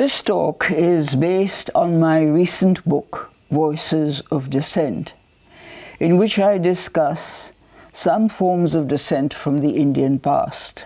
This talk is based on my recent book, Voices of Dissent, in which I discuss some forms of dissent from the Indian past,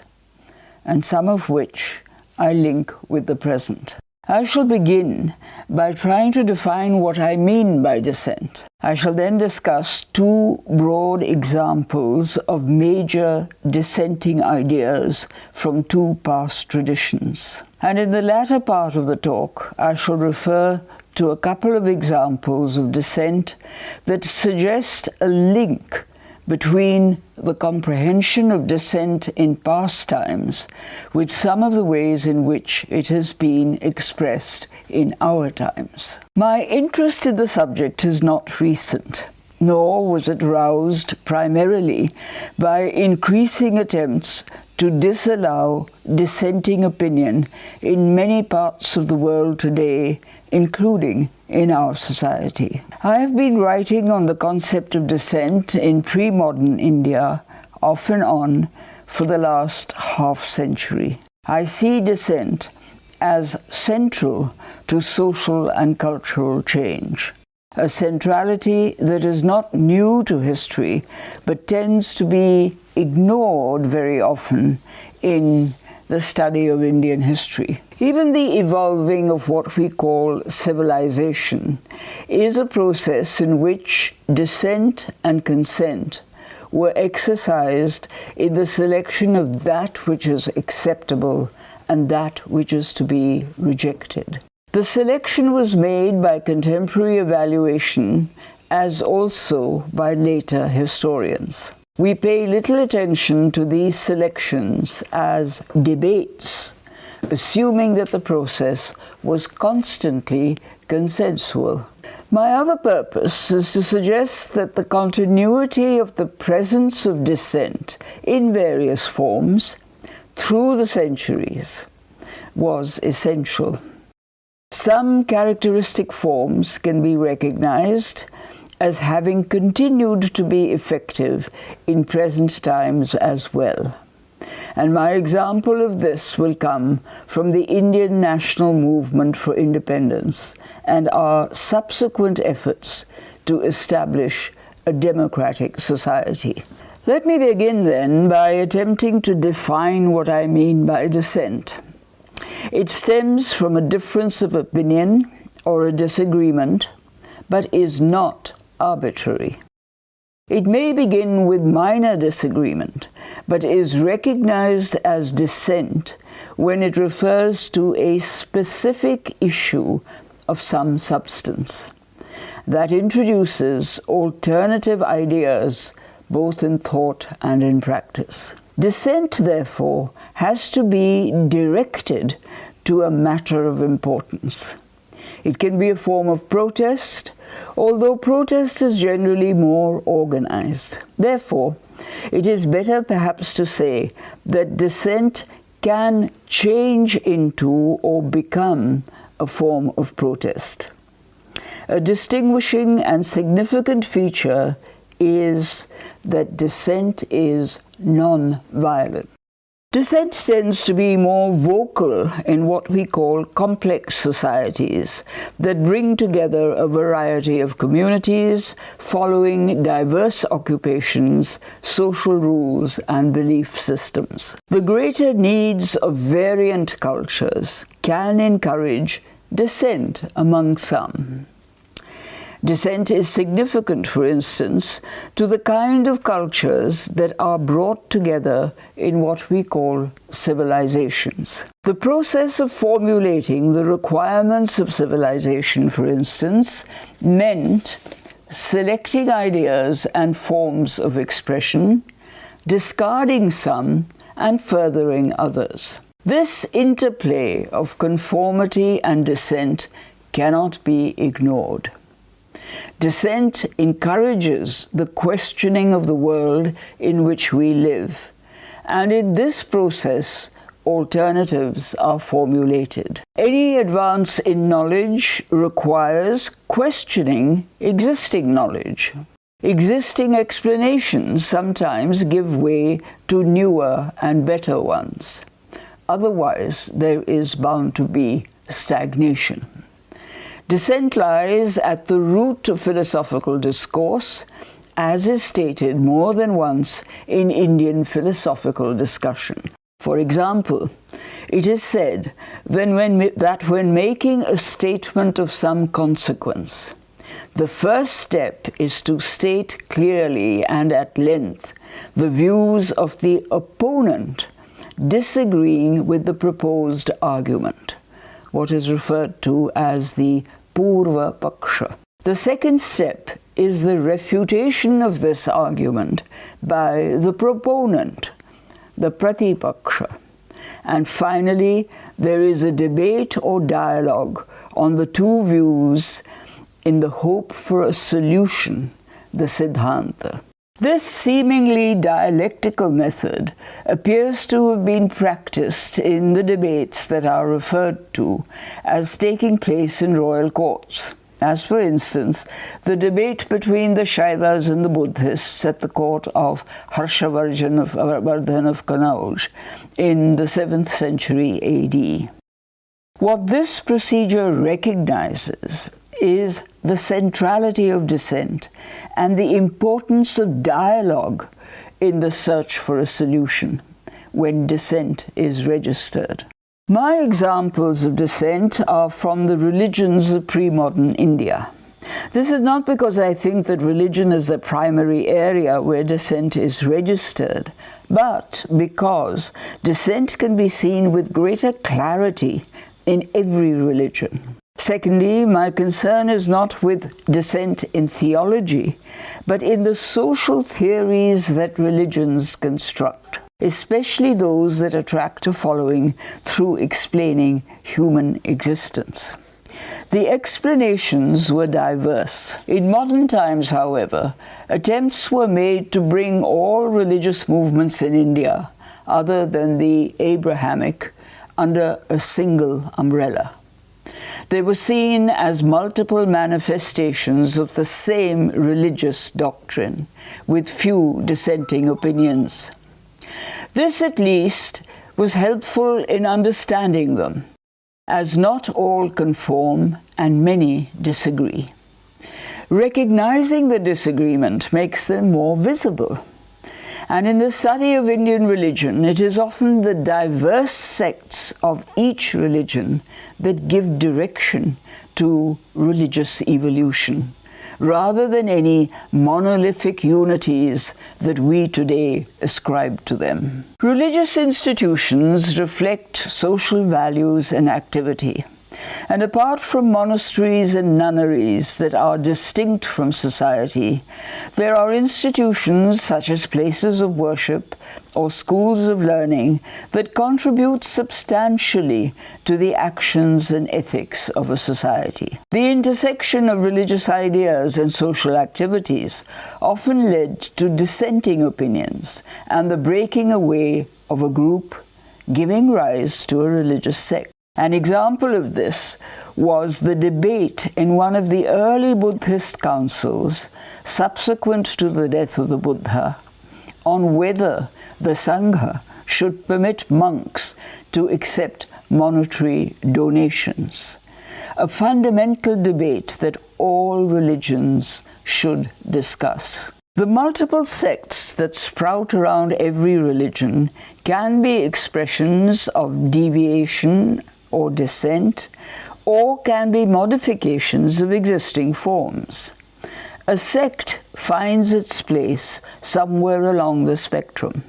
and some of which I link with the present. I shall begin by trying to define what I mean by dissent. I shall then discuss two broad examples of major dissenting ideas from two past traditions. And in the latter part of the talk, I shall refer to a couple of examples of dissent that suggest a link between the comprehension of dissent in past times with some of the ways in which it has been expressed in our times. My interest in the subject is not recent, nor was it roused primarily by increasing attempts to disallow dissenting opinion in many parts of the world today, including in our society. I have been writing on the concept of dissent in pre-modern India off and on for the last half-century. I see dissent as central to social and cultural change, a centrality that is not new to history, but tends to be ignored very often in the study of Indian history. Even the evolving of what we call civilization is a process in which dissent and consent were exercised in the selection of that which is acceptable and that which is to be rejected. The selection was made by contemporary evaluation as also by later historians. We pay little attention to these selections as debates, assuming that the process was constantly consensual. My other purpose is to suggest that the continuity of the presence of dissent in various forms through the centuries was essential. Some characteristic forms can be recognized as having continued to be effective in present times as well. And my example of this will come from the Indian national movement for independence and our subsequent efforts to establish a democratic society. Let me begin then by attempting to define what I mean by dissent. It stems from a difference of opinion or a disagreement, but is not arbitrary. It may begin with minor disagreement, but is recognized as dissent when it refers to a specific issue of some substance that introduces alternative ideas both in thought and in practice. Dissent, therefore, has to be directed to a matter of importance. It can be a form of protest, although protest is generally more organized. Therefore, it is better perhaps to say that dissent can change into or become a form of protest. A distinguishing and significant feature is that dissent is non-violent. Dissent tends to be more vocal in what we call complex societies that bring together a variety of communities following diverse occupations, social rules, and belief systems. The greater needs of variant cultures can encourage dissent among some. Dissent is significant, for instance, to the kind of cultures that are brought together in what we call civilizations. The process of formulating the requirements of civilization, for instance, meant selecting ideas and forms of expression, discarding some, and furthering others. This interplay of conformity and dissent cannot be ignored. Dissent encourages the questioning of the world in which we live, and in this process, alternatives are formulated. Any advance in knowledge requires questioning existing knowledge. Existing explanations sometimes give way to newer and better ones. Otherwise, there is bound to be stagnation. Dissent lies at the root of philosophical discourse, as is stated more than once in Indian philosophical discussion. For example, it is said that when making a statement of some consequence, the first step is to state clearly and at length the views of the opponent disagreeing with the proposed argument, what is referred to as the Purva Paksha. The second step is the refutation of this argument by the proponent, the Pratipaksha. And finally, there is a debate or dialogue on the two views in the hope for a solution, the Siddhanta. This seemingly dialectical method appears to have been practiced in the debates that are referred to as taking place in royal courts, as for instance, the debate between the Shaivas and the Buddhists at the court of Harshavardhan of Kanauj in the 7th century AD. What this procedure recognizes is the centrality of dissent and the importance of dialogue in the search for a solution when dissent is registered. My examples of dissent are from the religions of pre-modern India. This is not because I think that religion is the primary area where dissent is registered, but because dissent can be seen with greater clarity in every religion. Secondly, my concern is not with dissent in theology, but in the social theories that religions construct, especially those that attract a following through explaining human existence. The explanations were diverse. In modern times, however, attempts were made to bring all religious movements in India, other than the Abrahamic, under a single umbrella. They were seen as multiple manifestations of the same religious doctrine, with few dissenting opinions. This, at least, was helpful in understanding them, as not all conform and many disagree. Recognizing the disagreement makes them more visible. And in the study of Indian religion, it is often the diverse sects of each religion that give direction to religious evolution, rather than any monolithic unities that we today ascribe to them. Religious institutions reflect social values and activity. And apart from monasteries and nunneries that are distinct from society, there are institutions such as places of worship or schools of learning that contribute substantially to the actions and ethics of a society. The intersection of religious ideas and social activities often led to dissenting opinions and the breaking away of a group, giving rise to a religious sect. An example of this was the debate in one of the early Buddhist councils subsequent to the death of the Buddha on whether the Sangha should permit monks to accept monetary donations, a fundamental debate that all religions should discuss. The multiple sects that sprout around every religion can be expressions of deviation or dissent, or can be modifications of existing forms. A sect finds its place somewhere along the spectrum.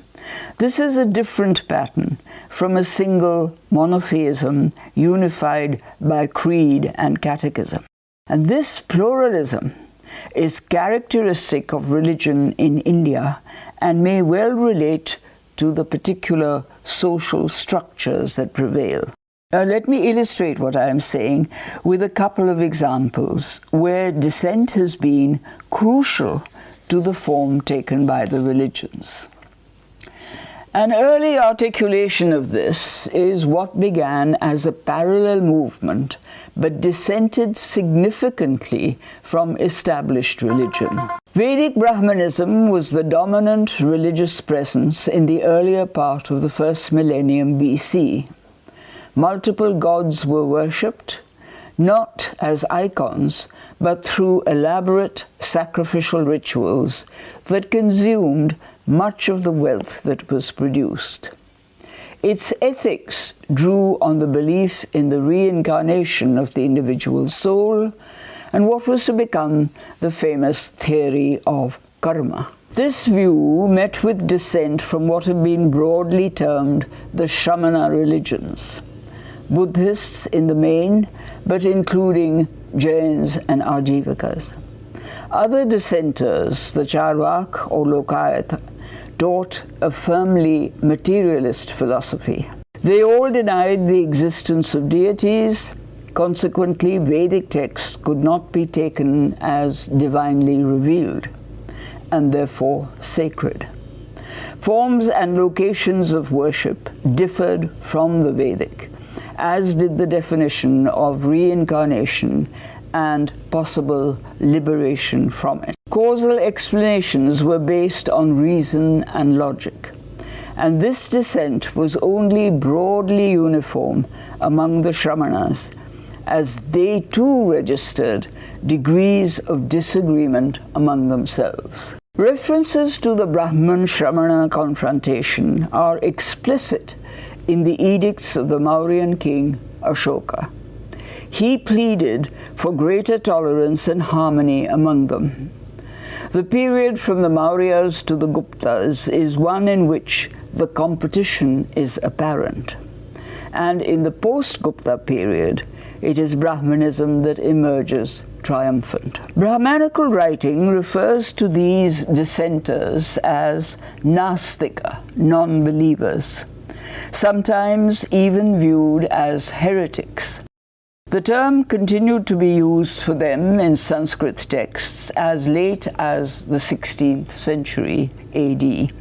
This is a different pattern from a single monotheism unified by creed and catechism. And this pluralism is characteristic of religion in India and may well relate to the particular social structures that prevail. Let me illustrate what I am saying with a couple of examples where dissent has been crucial to the form taken by the religions. An early articulation of this is what began as a parallel movement but dissented significantly from established religion. Vedic Brahmanism was the dominant religious presence in the earlier part of the first millennium BC. multiple gods were worshipped, not as icons, but through elaborate sacrificial rituals that consumed much of the wealth that was produced. Its ethics drew on the belief in the reincarnation of the individual soul and what was to become the famous theory of karma. This view met with dissent from what had been broadly termed the Shramana religions, Buddhists in the main, but including Jains and Ajivakas. Other dissenters, the Charvak or Lokayat, taught a firmly materialist philosophy. They all denied the existence of deities. Consequently, Vedic texts could not be taken as divinely revealed, and therefore sacred. Forms and locations of worship differed from the Vedic, as did the definition of reincarnation and possible liberation from it. Causal explanations were based on reason and logic, and this dissent was only broadly uniform among the Shramanas, as they too registered degrees of disagreement among themselves. References to the Brahman-Shramana confrontation are explicit in the edicts of the Mauryan king Ashoka. He pleaded for greater tolerance and harmony among them. The period from the Mauryas to the Guptas is one in which the competition is apparent, and in the post-Gupta period, it is Brahmanism that emerges triumphant. Brahmanical writing refers to these dissenters as Nastika, non-believers, sometimes even viewed as heretics. The term continued to be used for them in Sanskrit texts as late as the 16th century AD.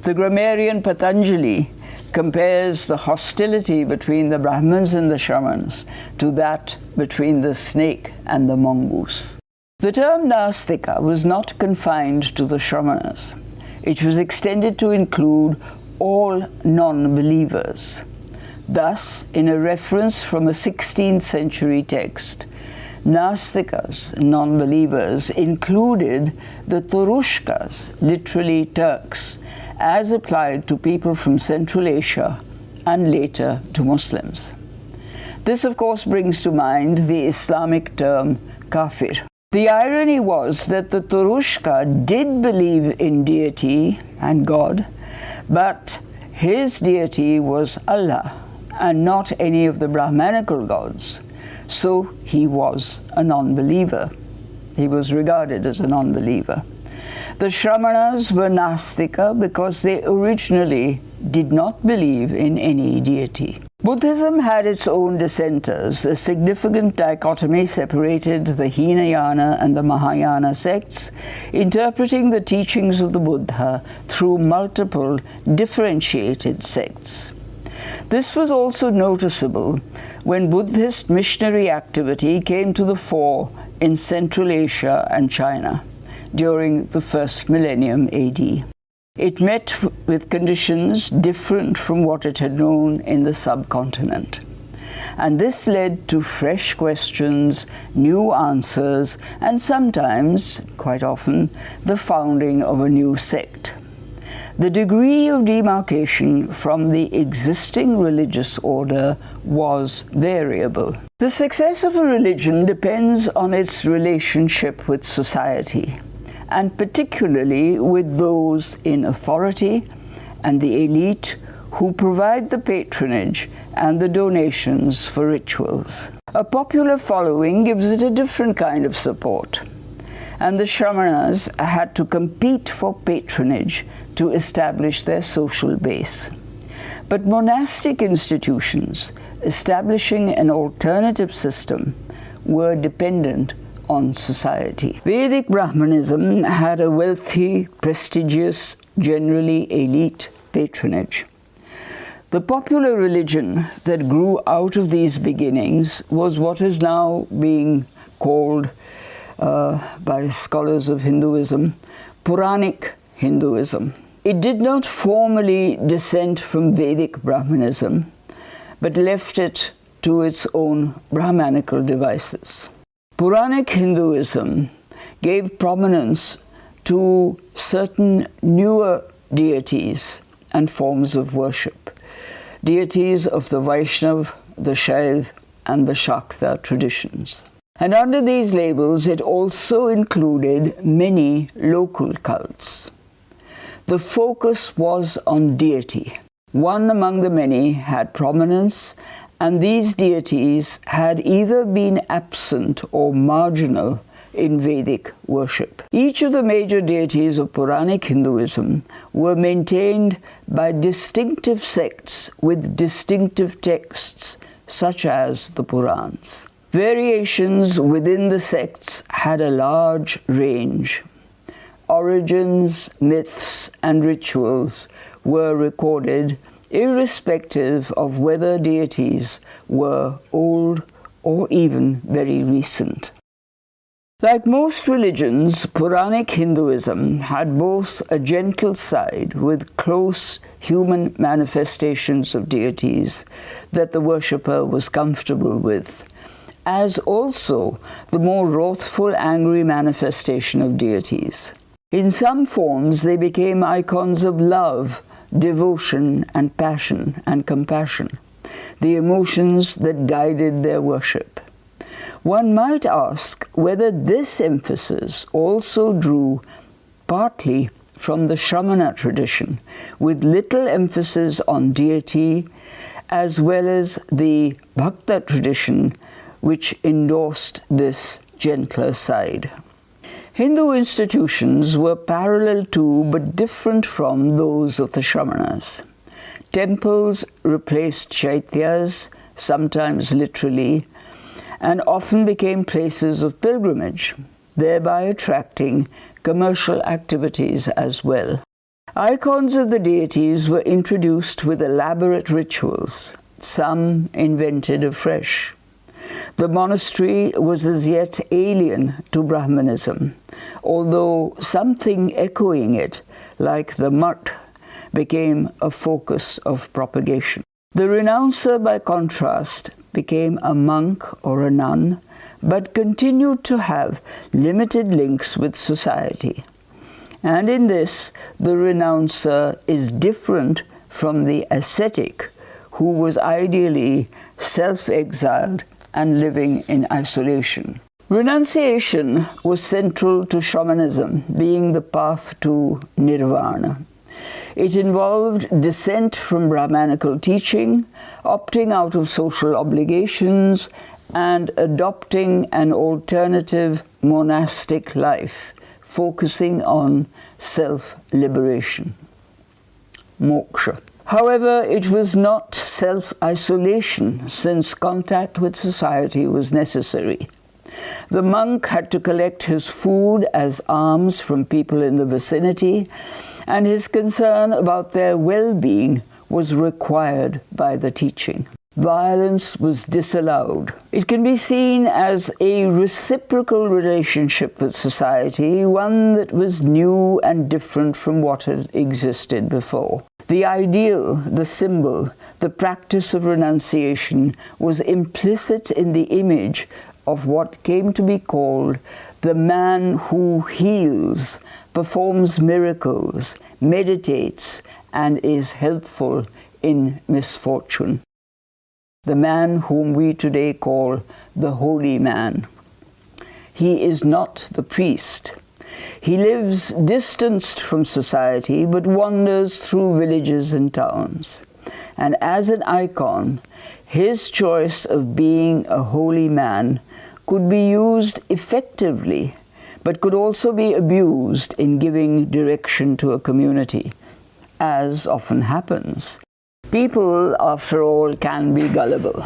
The grammarian Patanjali compares the hostility between the Brahmins and the Shramans to that between the snake and the mongoose. The term Nastika was not confined to the Shramanas. It was extended to include all non-believers. Thus, in a reference from a 16th century text, Nastikas, non-believers, included the Turushkas, literally Turks, as applied to people from Central Asia and later to Muslims. This, of course, brings to mind the Islamic term kafir. The irony was that the Turushka did believe in deity and God, but his deity was Allah and not any of the Brahmanical gods. So he was a non-believer. He was regarded as a non-believer. The Shramanas were Nastika because they originally did not believe in any deity. Buddhism had its own dissenters. A significant dichotomy separated the Hinayana and the Mahayana sects, interpreting the teachings of the Buddha through multiple differentiated sects. This was also noticeable when Buddhist missionary activity came to the fore in Central Asia and China during the first millennium AD. It met with conditions different from what it had known in the subcontinent. And this led to fresh questions, new answers, and sometimes, quite often, the founding of a new sect. The degree of demarcation from the existing religious order was variable. The success of a religion depends on its relationship with society, and particularly with those in authority and the elite who provide the patronage and the donations for rituals. A popular following gives it a different kind of support, and the Shramanas had to compete for patronage to establish their social base. But monastic institutions establishing an alternative system were dependent on society. Vedic Brahmanism had a wealthy, prestigious, generally elite patronage. The popular religion that grew out of these beginnings was what is now being called by scholars of Hinduism, Puranic Hinduism. It did not formally dissent from Vedic Brahmanism, but left it to its own Brahmanical devices. Puranic Hinduism gave prominence to certain newer deities and forms of worship, deities of the Vaishnav, the Shaiv, and the Shakta traditions. And under these labels, it also included many local cults. The focus was on deity. One among the many had prominence, and these deities had either been absent or marginal in Vedic worship. Each of the major deities of Puranic Hinduism were maintained by distinctive sects with distinctive texts, such as the Purans. Variations within the sects had a large range. Origins, myths, and rituals were recorded irrespective of whether deities were old or even very recent. Like most religions, Puranic Hinduism had both a gentle side with close human manifestations of deities that the worshipper was comfortable with, as also the more wrathful, angry manifestation of deities. In some forms, they became icons of love, devotion, and passion and compassion, the emotions that guided their worship. One might ask whether this emphasis also drew partly from the Shramana tradition, with little emphasis on deity, as well as the Bhakta tradition, which endorsed this gentler side. Hindu institutions were parallel to but different from those of the Shramanas. Temples replaced chaityas, sometimes literally, and often became places of pilgrimage, thereby attracting commercial activities as well. Icons of the deities were introduced with elaborate rituals, some invented afresh. The monastery was as yet alien to Brahmanism, although something echoing it, like the mutt, became a focus of propagation. The renouncer, by contrast, became a monk or a nun, but continued to have limited links with society. And in this, the renouncer is different from the ascetic, who was ideally self-exiled and living in isolation. Renunciation was central to Shamanism, being the path to nirvana. It involved dissent from Brahmanical teaching, opting out of social obligations, and adopting an alternative monastic life, focusing on self-liberation. Moksha. However, it was not self-isolation, since contact with society was necessary. The monk had to collect his food as alms from people in the vicinity, and his concern about their well-being was required by the teaching. Violence was disallowed. It can be seen as a reciprocal relationship with society, one that was new and different from what had existed before. The ideal, the symbol, the practice of renunciation was implicit in the image of what came to be called the man who heals, performs miracles, meditates, and is helpful in misfortune. The man whom we today call the holy man. He is not the priest. He lives distanced from society, but wanders through villages and towns. And as an icon, his choice of being a holy man could be used effectively, but could also be abused in giving direction to a community, as often happens. People, after all, can be gullible.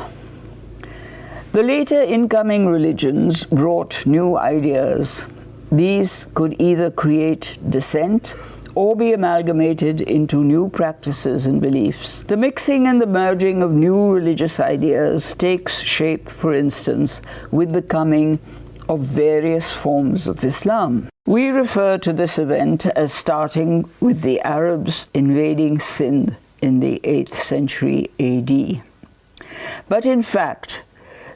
The later incoming religions brought new ideas. These could either create dissent or be amalgamated into new practices and beliefs. The mixing and the merging of new religious ideas takes shape, for instance, with the coming of various forms of Islam. We refer to this event as starting with the Arabs invading Sindh in the 8th century AD. But in fact,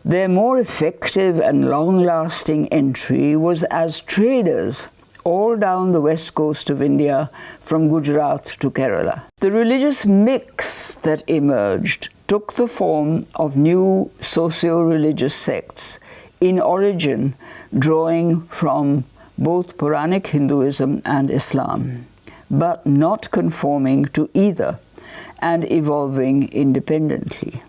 their more effective and long-lasting entry was as traders all down the west coast of India, from Gujarat to Kerala. The religious mix that emerged took the form of new socio-religious sects, in origin drawing from both Puranic Hinduism and Islam, but not conforming to either and evolving independently.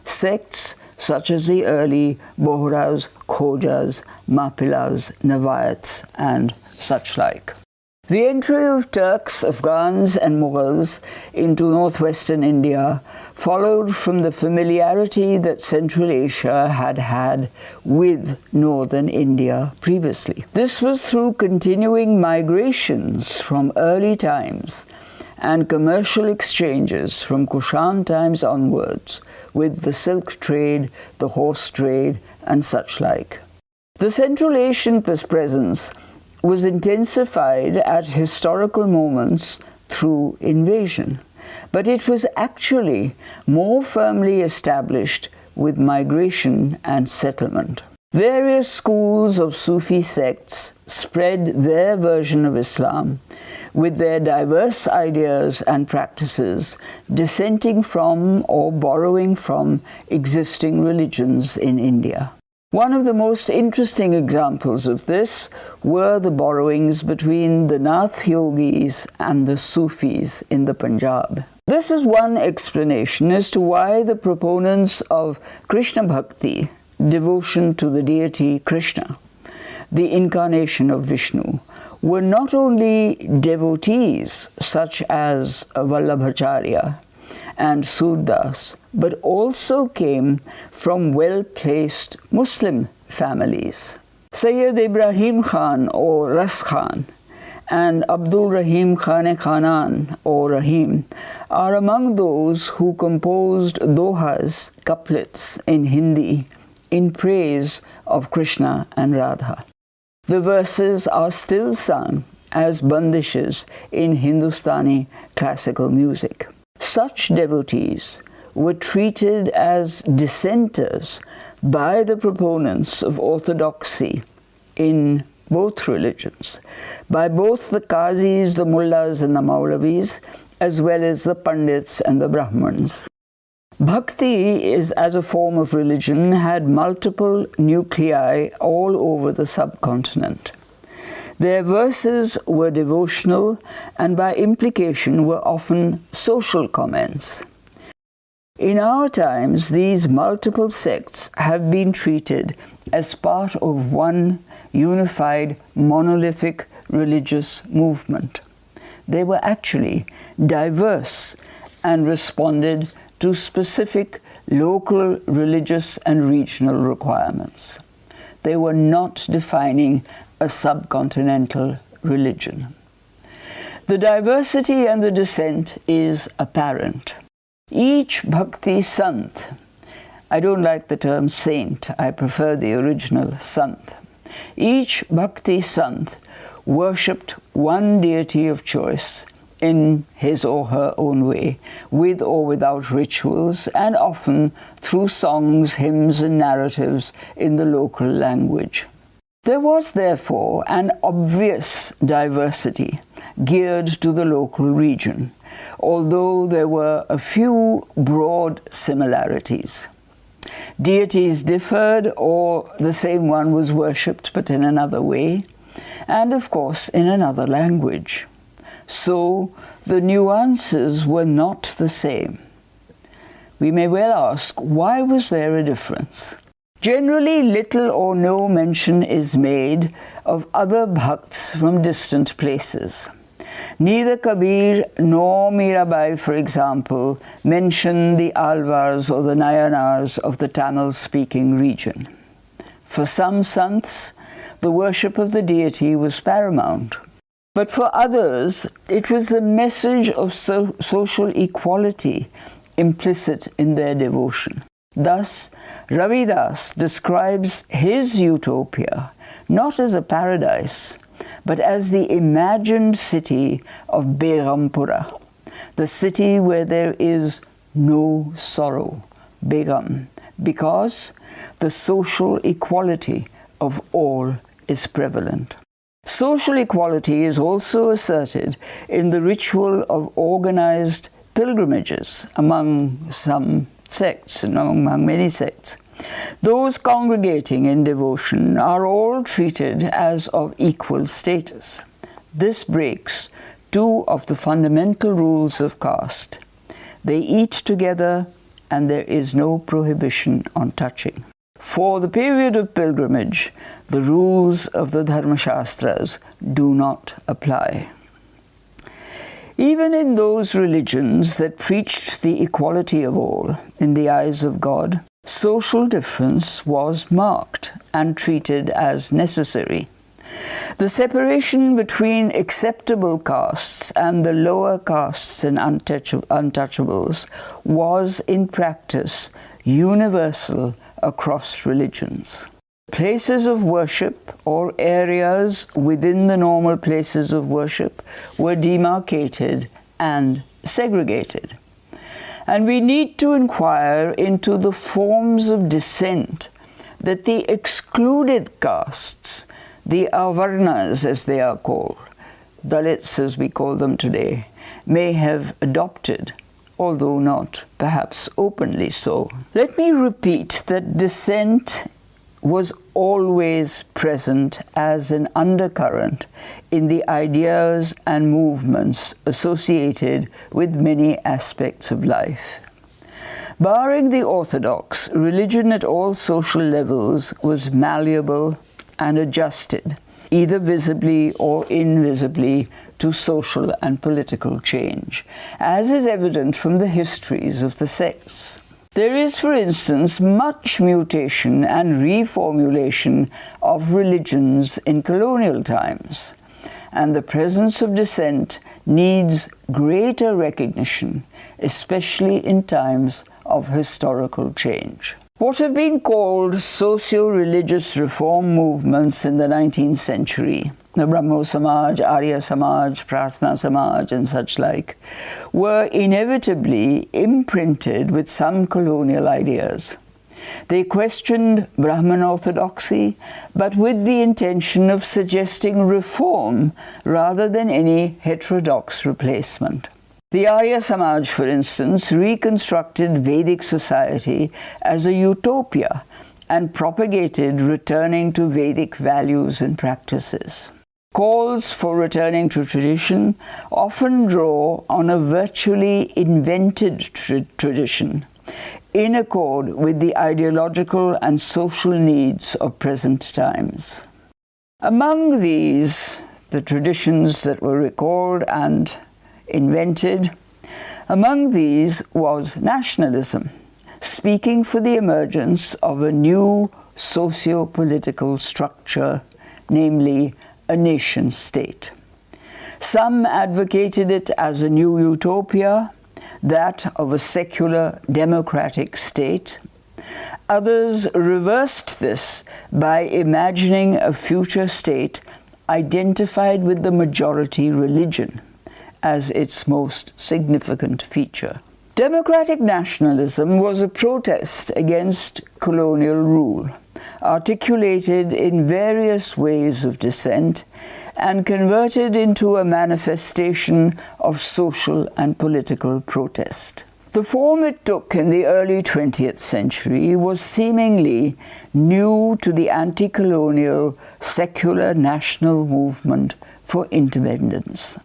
Sects such as the early Bohras, Khojas, Mapilas, Navayats, and such like. The entry of Turks, Afghans, and Mughals into northwestern India followed from the familiarity that Central Asia had had with northern India previously. This was through continuing migrations from early times and commercial exchanges from Kushan times onwards with the silk trade, the horse trade, and such like. The Central Asian presence was intensified at historical moments through invasion, but it was actually more firmly established with migration and settlement. Various schools of Sufi sects spread their version of Islam with their diverse ideas and practices, dissenting from or borrowing from existing religions in India. One of the most interesting examples of this were the borrowings between the Nath Yogis and the Sufis in the Punjab. This is one explanation as to why the proponents of Krishna Bhakti, devotion to the deity Krishna, the incarnation of Vishnu, were not only devotees such as Vallabhacharya and Surdas, but also came from well-placed Muslim families. Sayyid Ibrahim Khan or Ras Khan and Abdul Rahim Khane Khanan or Rahim are among those who composed dohas, couplets in Hindi in praise of Krishna and Radha. The verses are still sung as bandishes in Hindustani classical music. Such devotees were treated as dissenters by the proponents of orthodoxy in both religions, by both the Qazis, the Mullahs and the Maulavis, as well as the Pandits and the Brahmins. Bhakti is, as a form of religion, had multiple nuclei all over the subcontinent. Their verses were devotional and by implication were often social comments. In our times, these multiple sects have been treated as part of one unified, monolithic religious movement. They were actually diverse and responded to specific local religious and regional requirements. They were not defining a subcontinental religion. The diversity and the dissent is apparent. Each bhakti sant, I don't like the term saint, I prefer the original sant. Each bhakti sant worshipped one deity of choice in his or her own way, with or without rituals, and often through songs, hymns, and narratives in the local language. There was, therefore, an obvious diversity geared to the local region, although there were a few broad similarities. Deities differed, or the same one was worshipped but in another way, and of course in another language. So the nuances were not the same. We may well ask, why was there a difference? Generally, little or no mention is made of other bhakts from distant places. Neither Kabir nor Mirabai, for example, mention the Alvars or the Nayanars of the Tamil-speaking region. For some sants, the worship of the deity was paramount. But for others, it was the message of social equality implicit in their devotion. Thus, Ravidas describes his utopia not as a paradise, but as the imagined city of Behrampura, the city where there is no sorrow, begum, because the social equality of all is prevalent. Social equality is also asserted in the ritual of organized pilgrimages among some sects and among many sects. Those congregating in devotion are all treated as of equal status. This breaks two of the fundamental rules of caste. They eat together, and there is no prohibition on touching. For the period of pilgrimage, the rules of the Dharma-shastras do not apply. Even in those religions that preached the equality of all in the eyes of God, social difference was marked and treated as necessary. The separation between acceptable castes and the lower castes and untouchables was in practice universal across religions. Places of worship or areas within the normal places of worship were demarcated and segregated. And we need to inquire into the forms of dissent that the excluded castes, the avarnas as they are called, Dalits as we call them today, may have adopted, although not perhaps openly so. Let me repeat that dissent was always present as an undercurrent in the ideas and movements associated with many aspects of life. Barring the orthodox, religion at all social levels was malleable and adjusted, either visibly or invisibly, to social and political change, as is evident from the histories of the sects. There is, for instance, much mutation and reformulation of religions in colonial times, and the presence of dissent needs greater recognition, especially in times of historical change. What have been called socio-religious reform movements in the 19th century, the Brahmo Samaj, Arya Samaj, Prarthana Samaj, and such like, were inevitably imprinted with some colonial ideas. They questioned Brahmin orthodoxy, but with the intention of suggesting reform rather than any heterodox replacement. The Arya Samaj, for instance, reconstructed Vedic society as a utopia and propagated returning to Vedic values and practices. Calls for returning to tradition often draw on a virtually invented tradition, in accord with the ideological and social needs of present times. Among these, the traditions that were recalled and invented, among these was nationalism, speaking for the emergence of a new socio-political structure, namely a nation-state. Some advocated it as a new utopia, that of a secular democratic state. Others reversed this by imagining a future state identified with the majority religion as its most significant feature. Democratic nationalism was a protest against colonial rule, articulated in various ways of dissent and converted into a manifestation of social and political protest. The form it took in the early 20th century was seemingly new to the anti-colonial secular national movement for independence.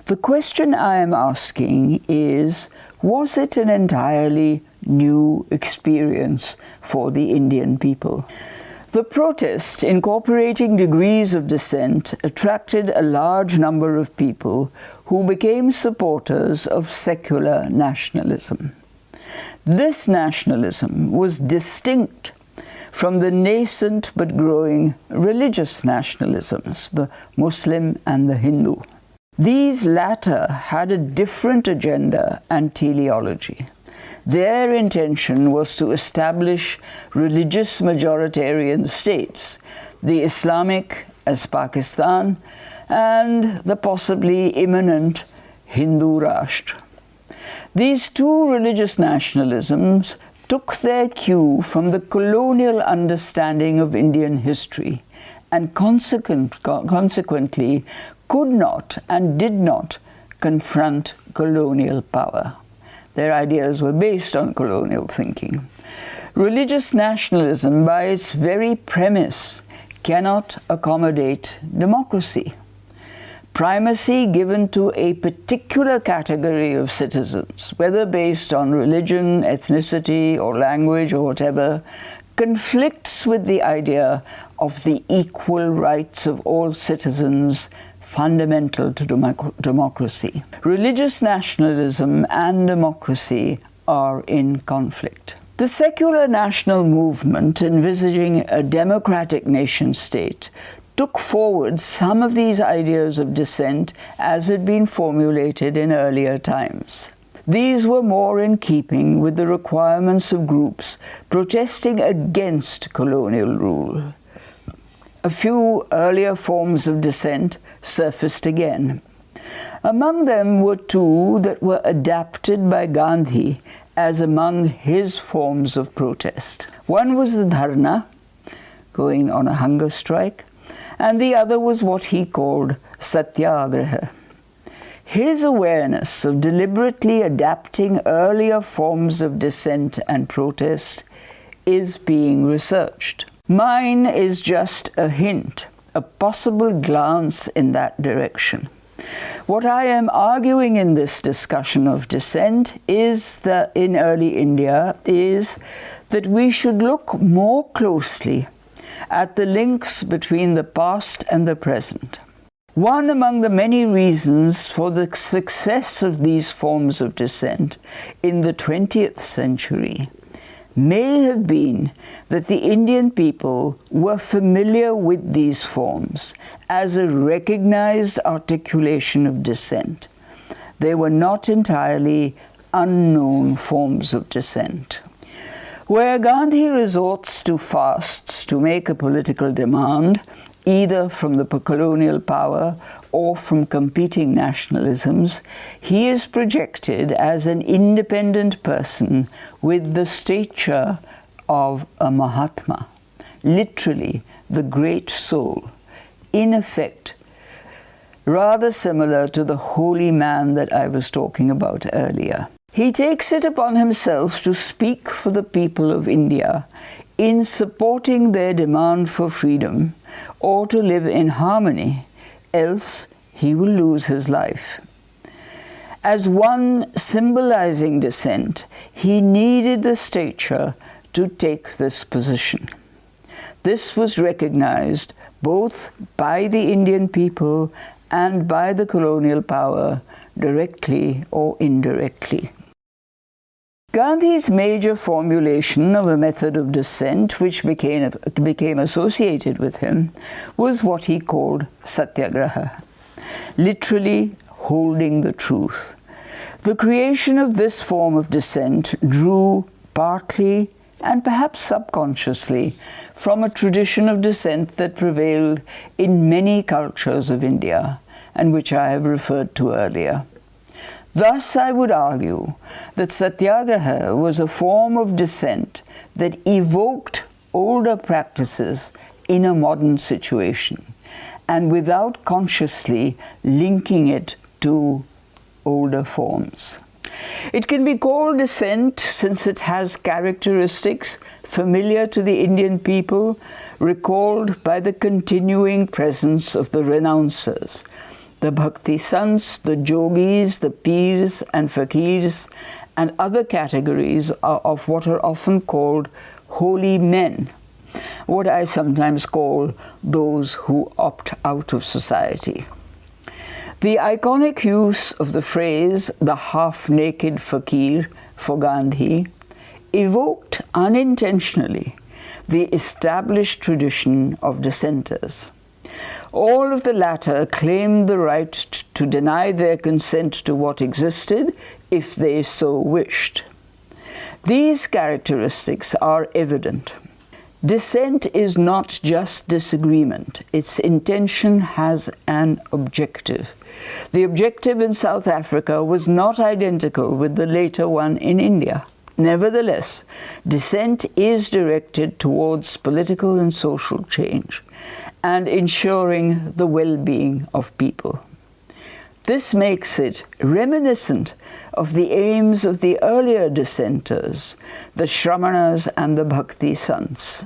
The question I am asking is, was it an entirely new experience for the Indian people? The protest, incorporating degrees of dissent, attracted a large number of people who became supporters of secular nationalism. This nationalism was distinct from the nascent but growing religious nationalisms, the Muslim and the Hindu. These latter had a different agenda and teleology. Their intention was to establish religious majoritarian states, the Islamic as Pakistan, and the possibly imminent Hindu Rashtra. These two religious nationalisms took their cue from the colonial understanding of Indian history and consequently could not and did not confront colonial power. Their ideas were based on colonial thinking. Religious nationalism, by its very premise, cannot accommodate democracy. Primacy given to a particular category of citizens, whether based on religion, ethnicity, or language, or whatever, conflicts with the idea of the equal rights of all citizens fundamental to democracy. Religious nationalism and democracy are in conflict. The secular national movement, envisaging a democratic nation-state, took forward some of these ideas of dissent as had been formulated in earlier times. These were more in keeping with the requirements of groups protesting against colonial rule. A few earlier forms of dissent surfaced again. Among them were two that were adapted by Gandhi as among his forms of protest. One was the Dharna, going on a hunger strike, and the other was what he called Satyagraha. His awareness of deliberately adapting earlier forms of dissent and protest is being researched. Mine is just a hint, a possible glance in that direction. What I am arguing in this discussion of dissent is that in early India is that we should look more closely at the links between the past and the present. One among the many reasons for the success of these forms of dissent in the 20th century may have been that the Indian people were familiar with these forms as a recognized articulation of dissent. They were not entirely unknown forms of dissent. Where Gandhi resorts to fasts to make a political demand, either from the colonial power or from competing nationalisms, he is projected as an independent person with the stature of a Mahatma, literally the great soul, in effect, rather similar to the holy man that I was talking about earlier. He takes it upon himself to speak for the people of India in supporting their demand for freedom or to live in harmony, else he will lose his life. As one symbolizing dissent, he needed the stature to take this position. This was recognized both by the Indian people and by the colonial power, directly or indirectly. Gandhi's major formulation of a method of dissent which became associated with him was what he called Satyagraha, literally holding the truth. The creation of this form of dissent drew partly and perhaps subconsciously from a tradition of dissent that prevailed in many cultures of India and which I have referred to earlier. Thus, I would argue that Satyagraha was a form of dissent that evoked older practices in a modern situation, and without consciously linking it to older forms. It can be called dissent since it has characteristics familiar to the Indian people, recalled by the continuing presence of the renouncers, the bhakti sants, the yogis, the peers and fakirs, and other categories of what are often called holy men, what I sometimes call those who opt out of society. The iconic use of the phrase, the half-naked fakir, for Gandhi, evoked unintentionally the established tradition of dissenters. All of the latter claimed the right to deny their consent to what existed if they so wished. These characteristics are evident. Dissent is not just disagreement. Its intention has an objective. The objective in South Africa was not identical with the later one in India. Nevertheless, dissent is directed towards political and social change and ensuring the well-being of people. This makes it reminiscent of the aims of the earlier dissenters, the Shramanas and the Bhakti Sants.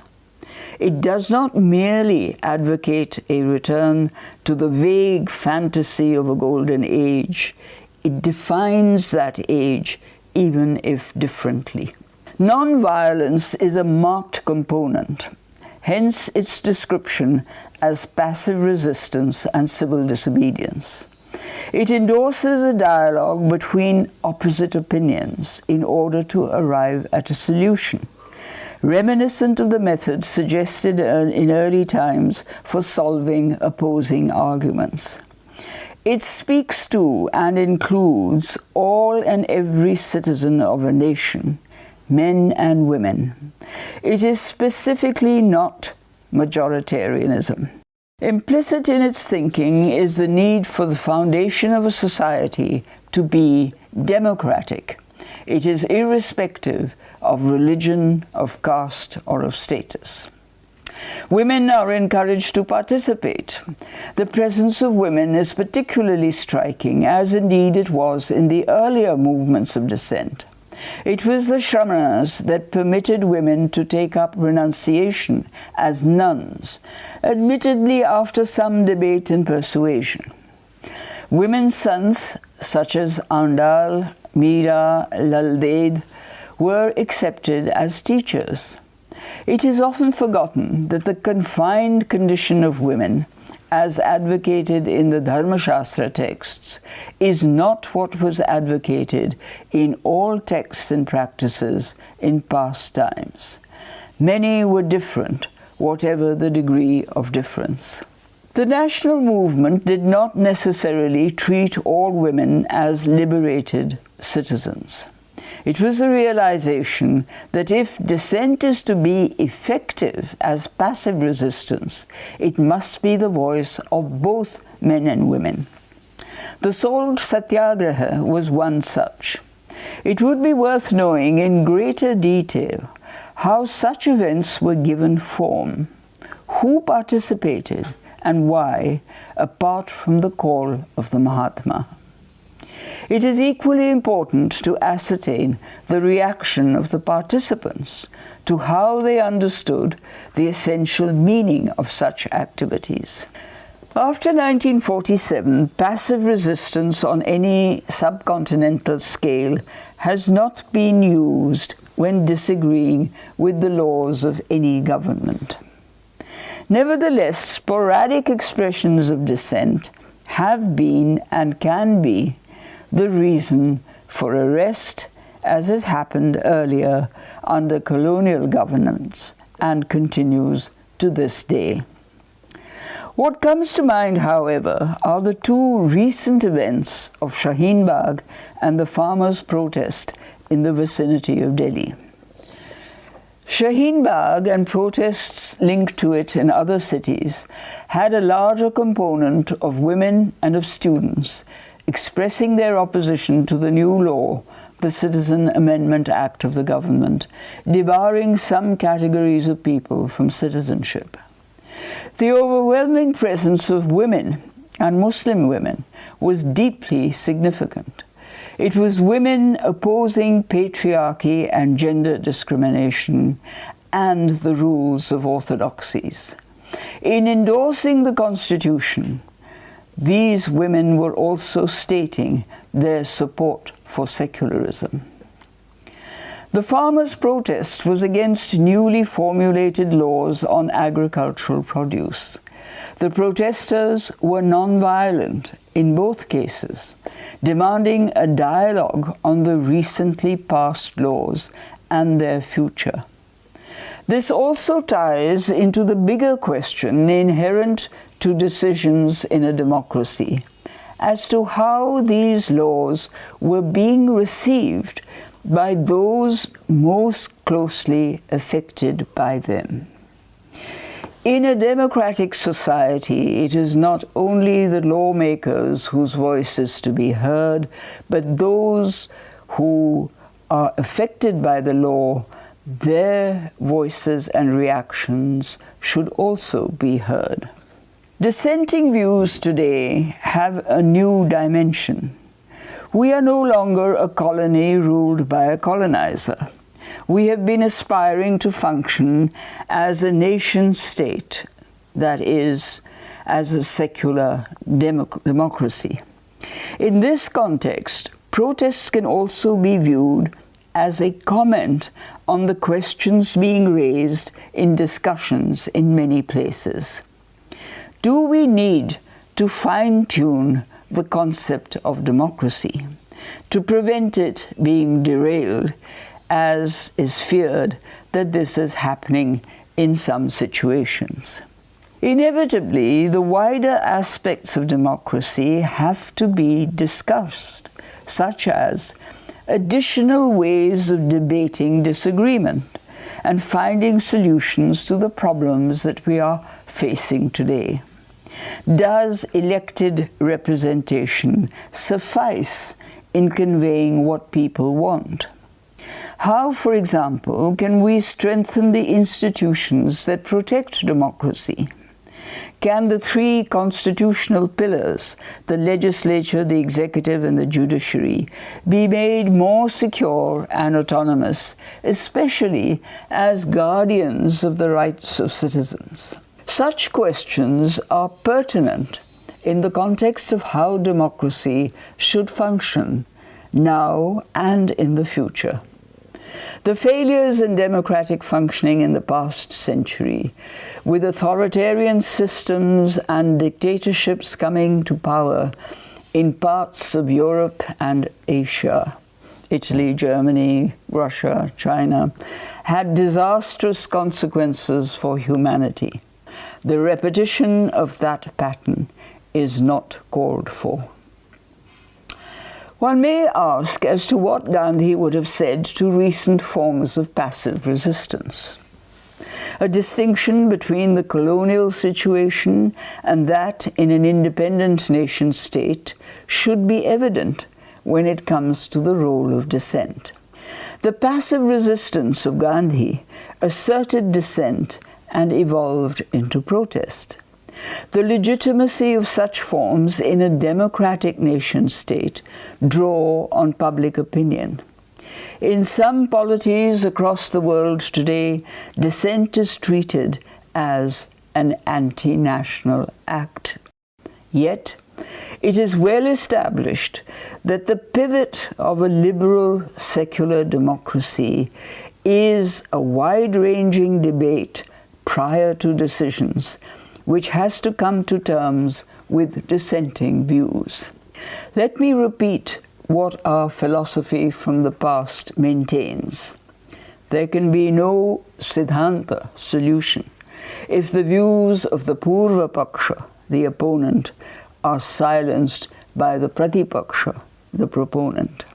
It does not merely advocate a return to the vague fantasy of a golden age. It defines that age, even if differently. Non-violence is a marked component, hence its description as passive resistance and civil disobedience. It endorses a dialogue between opposite opinions in order to arrive at a solution, reminiscent of the method suggested in early times for solving opposing arguments. It speaks to and includes all and every citizen of a nation, men and women. It is specifically not majoritarianism. Implicit in its thinking is the need for the foundation of a society to be democratic. It is irrespective of religion, of caste, or of status. Women are encouraged to participate. The presence of women is particularly striking, as indeed it was in the earlier movements of dissent. It was the Shramanas that permitted women to take up renunciation as nuns, admittedly after some debate and persuasion. Women's sons, such as Andal, Meera, Laldev, were accepted as teachers. It is often forgotten that the confined condition of women, as advocated in the Dharma Shastra texts, is not what was advocated in all texts and practices in past times. Many were different, whatever the degree of difference. The national movement did not necessarily treat all women as liberated citizens. It was the realization that if dissent is to be effective as passive resistance, it must be the voice of both men and women. The Salt Satyagraha was one such. It would be worth knowing in greater detail how such events were given form, who participated, and why, apart from the call of the Mahatma. It is equally important to ascertain the reaction of the participants to how they understood the essential meaning of such activities. After 1947, passive resistance on any subcontinental scale has not been used when disagreeing with the laws of any government. Nevertheless, sporadic expressions of dissent have been and can be the reason for arrest, as has happened earlier under colonial governance and continues to this day. What comes to mind, however, are the two recent events of Shaheen Bagh and the farmers' protest in the vicinity of Delhi. Shaheen Bagh and protests linked to it in other cities had a larger component of women and of students expressing their opposition to the new law, the Citizen Amendment Act of the government, debarring some categories of people from citizenship. The overwhelming presence of women, and Muslim women, was deeply significant. It was women opposing patriarchy and gender discrimination and the rules of orthodoxies. In endorsing the Constitution, these women were also stating their support for secularism. The farmers' protest was against newly formulated laws on agricultural produce. The protesters were non-violent in both cases, demanding a dialogue on the recently passed laws and their future. This also ties into the bigger question inherent to decisions in a democracy, as to how these laws were being received by those most closely affected by them. In a democratic society, it is not only the lawmakers whose voice is to be heard, but those who are affected by the law, their voices and reactions should also be heard. Dissenting views today have a new dimension. We are no longer a colony ruled by a colonizer. We have been aspiring to function as a nation-state, that is, as a secular democracy. In this context, protests can also be viewed as a comment on the questions being raised in discussions in many places. Do we need to fine-tune the concept of democracy to prevent it being derailed, as is feared that this is happening in some situations? Inevitably, the wider aspects of democracy have to be discussed, such as additional ways of debating disagreement and finding solutions to the problems that we are facing today. Does elected representation suffice in conveying what people want? How, for example, can we strengthen the institutions that protect democracy? Can the three constitutional pillars, the legislature, the executive, and the judiciary, be made more secure and autonomous, especially as guardians of the rights of citizens? Such questions are pertinent in the context of how democracy should function now and in the future. The failures in democratic functioning in the past century, with authoritarian systems and dictatorships coming to power in parts of Europe and Asia, Italy, Germany, Russia, China, had disastrous consequences for humanity. The repetition of that pattern is not called for. One may ask as to what Gandhi would have said to recent forms of passive resistance. A distinction between the colonial situation and that in an independent nation-state should be evident when it comes to the role of dissent. The passive resistance of Gandhi asserted dissent and evolved into protest. The legitimacy of such forms in a democratic nation-state draw on public opinion. In some polities across the world today, dissent is treated as an anti-national act. Yet, it is well established that the pivot of a liberal secular democracy is a wide-ranging debate prior to decisions, which has to come to terms with dissenting views. Let me repeat what our philosophy from the past maintains. There can be no Siddhanta solution if the views of the Purva Paksha, the opponent, are silenced by the Pratipaksha, the proponent.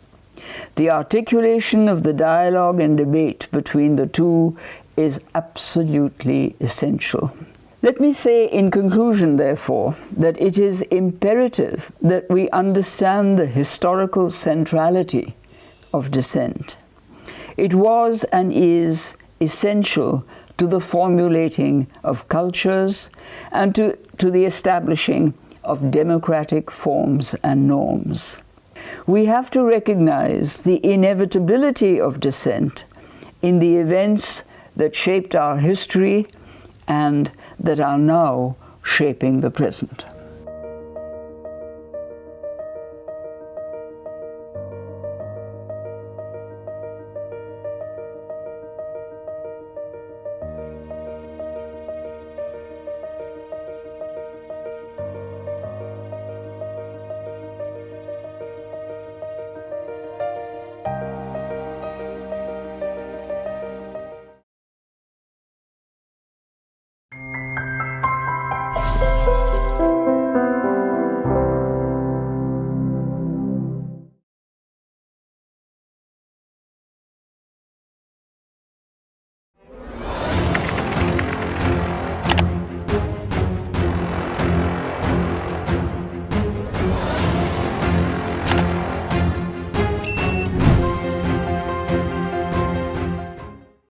The articulation of the dialogue and debate between the two is absolutely essential. Let me say in conclusion, therefore, that it is imperative that we understand the historical centrality of dissent. It was and is essential to the formulating of cultures and to the establishing of democratic forms and norms. We have to recognize the inevitability of dissent in the events that shaped our history and that are now shaping the present.